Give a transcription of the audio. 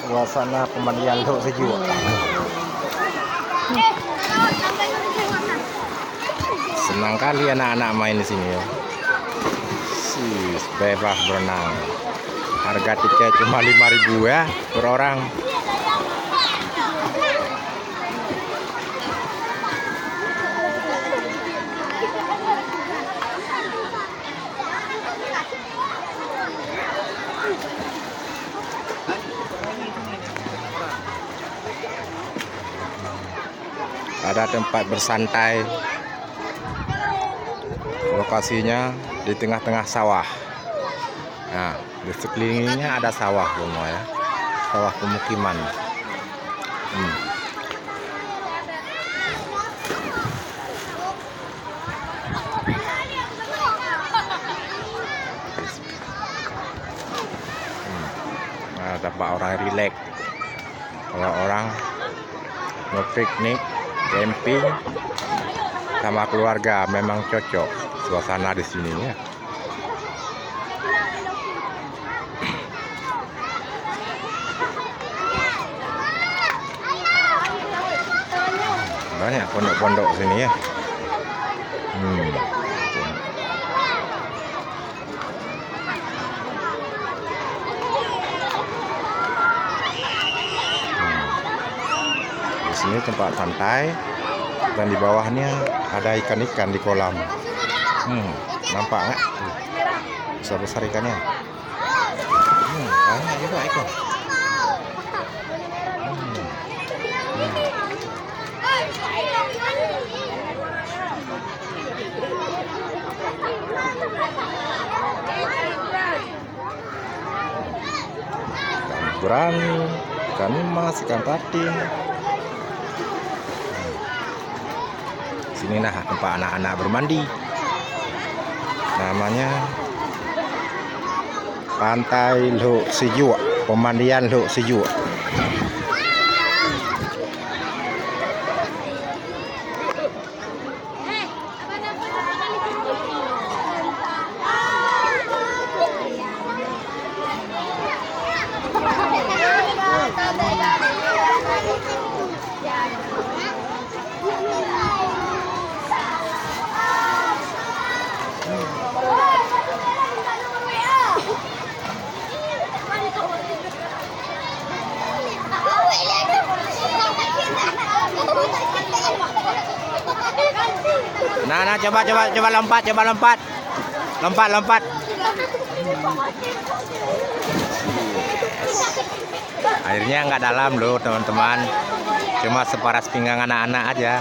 Suasana pemandian Lok Sejua. Senang kali anak-anak main di sini ya. Bebas berenang. Harga tiket cuma 5.000 ya per orang. Ada tempat bersantai. Lokasinya di tengah-tengah sawah. Nah, di sekelilingnya ada sawah semua ya. Sawah pemukiman. Nah, tempat orang rileks. Kalau orang mau piknik, camping sama keluarga memang cocok suasana di sini ya. Banyak pondok-pondok sini ya. Di sini tempat santai dan di bawahnya ada ikan-ikan di kolam. Nampak nggak? Besar-besar ikannya. Banyak juga ikan. Ikan gurami, ikan emas, ikan patin. Sini nah tempat anak-anak bermandi. Namanya Pantai Lok Sejua, pemandian Lok Sejua. Nah, coba lompat. Lompat. Airnya nggak dalam loh teman-teman, cuma separas pinggang anak-anak aja.